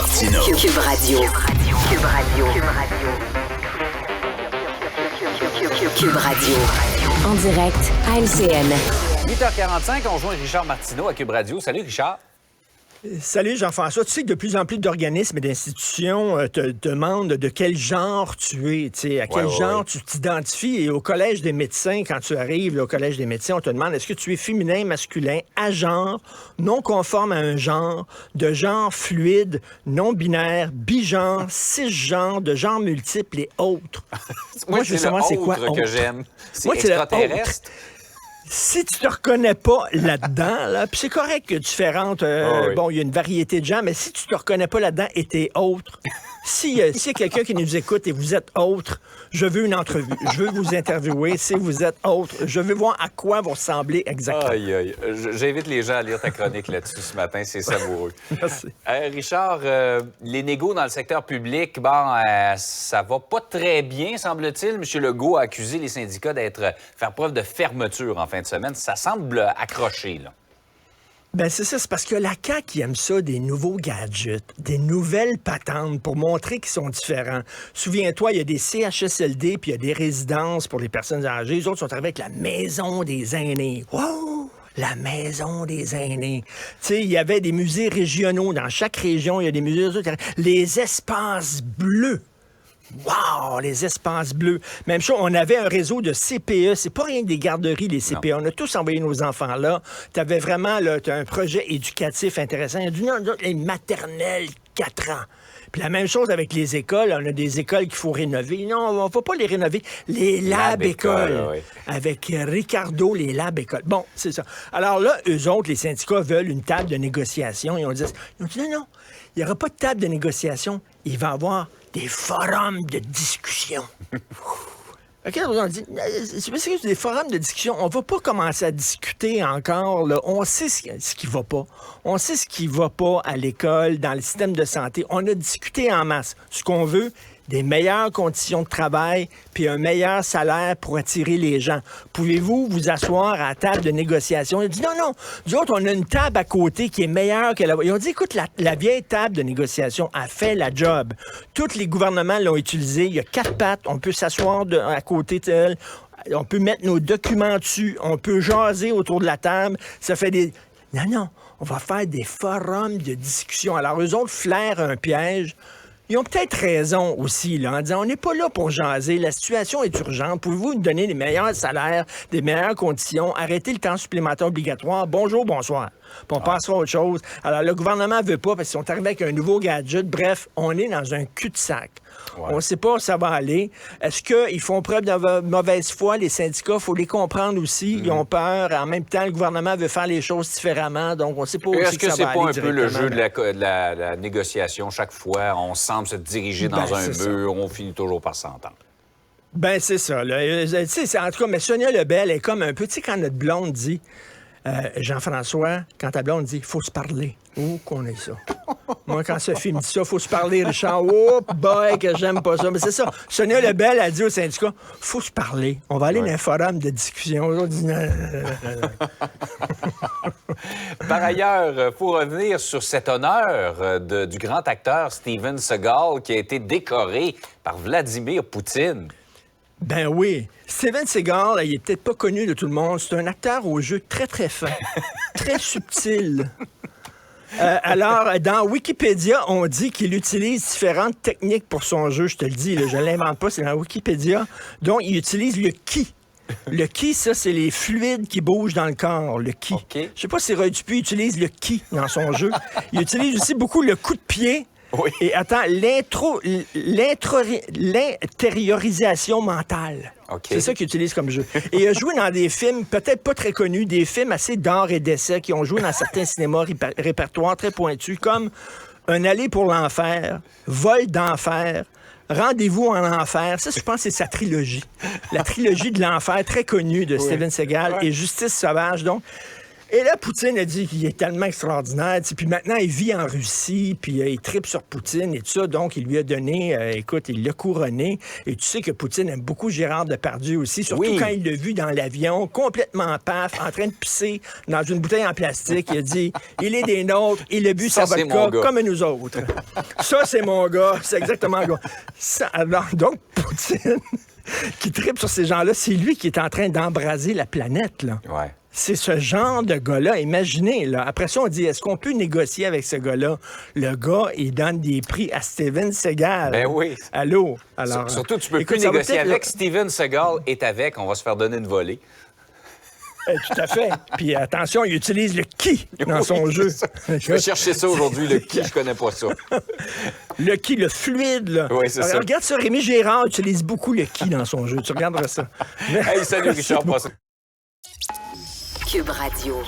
Martineau. Cube Radio. Cube Radio. Cube Radio. En direct à LCN. 8h45, on rejoint Richard Martineau à Cube Radio. Salut Richard. Salut Jean-François. Tu sais que de plus en plus d'organismes et d'institutions te demandent de quel genre tu es, tu sais, à quel genre tu t'identifies. Et au Collège des médecins, quand tu arrives là, au Collège des médecins, on te demande est-ce que tu es féminin, masculin, agenre, non conforme à un genre, de genre fluide, non-binaire, bigenre, cisgenre, de genre multiple et autres. Moi, je veux savoir c'est quoi que j'aime. C'est moi, extraterrestre. Si tu te reconnais pas là-dedans, là, puis c'est correct que différentes, bon, il y a une variété de gens, mais si tu te reconnais pas là-dedans et t'es autre, s'il y a quelqu'un qui nous écoute et vous êtes autre, je veux une entrevue, je veux vous interviewer. Si vous êtes autre, je veux voir à quoi vous ressemblez exactement. Aïe, aïe. J'invite les gens à lire ta chronique là-dessus ce matin, c'est savoureux. Merci. Richard, les négos dans le secteur public, ça va pas très bien, semble-t-il. M. Legault a accusé les syndicats faire preuve de fermeture en fin de semaine. Ça semble accroché, là. Ben c'est ça, c'est parce que la CAQ aime ça, des nouveaux gadgets, des nouvelles patentes pour montrer qu'ils sont différents. Souviens-toi, il y a des CHSLD puis il y a des résidences pour les personnes âgées. Les autres sont arrivés avec la maison des aînés. Wow! La maison des aînés. Tu sais, il y avait des musées régionaux. Dans chaque région, il y a des musées. Les espaces bleus. Wow, les espaces bleus. Même chose, on avait un réseau de CPE. C'est pas rien que des garderies, les CPE. Non. On a tous envoyé nos enfants là. T'avais vraiment là, un projet éducatif intéressant. Il y a du nom, les maternelles, 4 ans. Puis la même chose avec les écoles. On a des écoles qu'il faut rénover. Non, on ne va pas les rénover. Les lab-écoles. Oui. Avec Ricardo, les lab-écoles. Bon, c'est ça. Alors là, eux autres, les syndicats veulent une table de négociation. Ils ont dit non, il n'y aura pas de table de négociation. Il va y avoir des forums de discussion. OK, on dit, c'est des forums de discussion. On ne va pas commencer à discuter encore. Là. On sait ce qui ne va pas. On sait ce qui ne va pas à l'école, dans le système de santé. On a discuté en masse. Ce qu'on veut, des meilleures conditions de travail puis un meilleur salaire pour attirer les gens. Pouvez-vous vous asseoir à la table de négociation? Ils ont dit non. Nous autres, on a une table à côté qui est meilleure que la... Ils ont dit, écoute, la vieille table de négociation a fait la job. Tous les gouvernements l'ont utilisée. Il y a 4 pattes. On peut s'asseoir à côté d'elle. On peut mettre nos documents dessus. On peut jaser autour de la table. Ça fait des... Non. On va faire des forums de discussion. Alors, eux autres flairent un piège. Ils ont peut-être raison aussi, là, en disant on n'est pas là pour jaser, la situation est urgente. Pouvez-vous nous donner les meilleurs salaires, des meilleures conditions, arrêter le temps supplémentaire obligatoire, bonjour, bonsoir. Puis on passera à autre chose. Alors, le gouvernement ne veut pas parce qu'ils sont arrivés avec un nouveau gadget. Bref, on est dans un cul-de-sac. Ouais. On ne sait pas où ça va aller. Est-ce qu'ils font preuve de mauvaise foi, les syndicats? Il faut les comprendre aussi. Ils ont peur. En même temps, le gouvernement veut faire les choses différemment. Donc, on ne sait pas où ça va aller. Est-ce que c'est pas un peu le jeu de la négociation? Chaque fois, on semble se diriger dans un mur. On finit toujours par s'entendre. Ben, c'est ça. Là. En tout cas, mais Sonia Lebel est comme un peu... Tu sais, quand notre blonde dit... Jean-François, quand ta blonde dit il faut se parler. Oh, qu'on est ça. Moi, quand Sophie me dit ça, il faut se parler, Richard. Oh, boy, que j'aime pas ça. Mais c'est ça. Sonia Lebel a dit au syndicat faut se parler. On va aller dans un forum de discussion. On dit, non. Par ailleurs, il faut revenir sur cet honneur du grand acteur Steven Seagal qui a été décoré par Vladimir Poutine. Ben oui. Steven Seagal, il est peut-être pas connu de tout le monde. C'est un acteur au jeu très, très fin, très subtil. Alors, dans Wikipédia, on dit qu'il utilise différentes techniques pour son jeu. Je te le dis, là, je ne l'invente pas, c'est dans Wikipédia. Donc, il utilise le ki. Le ki, ça, c'est les fluides qui bougent dans le corps, le ki. Okay. Je sais pas si Roy Dupuis utilise le ki dans son jeu. Il utilise aussi beaucoup le coup de pied. Oui. Et attends, l'intériorisation mentale. Okay. C'est ça qu'il utilise comme jeu. Et il a joué dans des films peut-être pas très connus, des films assez d'art et d'essai qui ont joué dans certains cinémas répertoires très pointus, comme Un aller pour l'enfer, Vol d'enfer, Rendez-vous en enfer. Ça, je pense que c'est sa trilogie. La trilogie de l'enfer, très connue de Steven Seagal et Justice sauvage. Donc, Et là, Poutine a dit qu'il est tellement extraordinaire. Puis maintenant, il vit en Russie, puis il tripe sur Poutine et tout ça. Donc, il lui a donné, écoute, il l'a couronné. Et tu sais que Poutine aime beaucoup Gérard Depardieu aussi, surtout quand il l'a vu dans l'avion, complètement paf, en train de pisser dans une bouteille en plastique. Il a dit, il est des nôtres, il a bu sa vodka comme nous autres. Ça, c'est mon gars. C'est exactement le gars. Alors, donc, Poutine, qui tripe sur ces gens-là, c'est lui qui est en train d'embraser la planète, là. Ouais. C'est ce genre de gars-là. Imaginez, là. Après ça, on dit, est-ce qu'on peut négocier avec ce gars-là? Le gars, il donne des prix à Steven Seagal. Ben oui. Allô? Alors, surtout, tu peux plus négocier avec. Steven Seagal est avec. On va se faire donner une volée. Tout à fait. Puis attention, il utilise le qui dans son jeu. Je vais chercher ça aujourd'hui, le qui, je connais pas ça. Le qui, le fluide, là. Oui, c'est ça. Regarde ça, Rémi Gérard utilise beaucoup le qui dans son jeu. Tu regarderas ça. Hey, salut Richard. Cube Radio.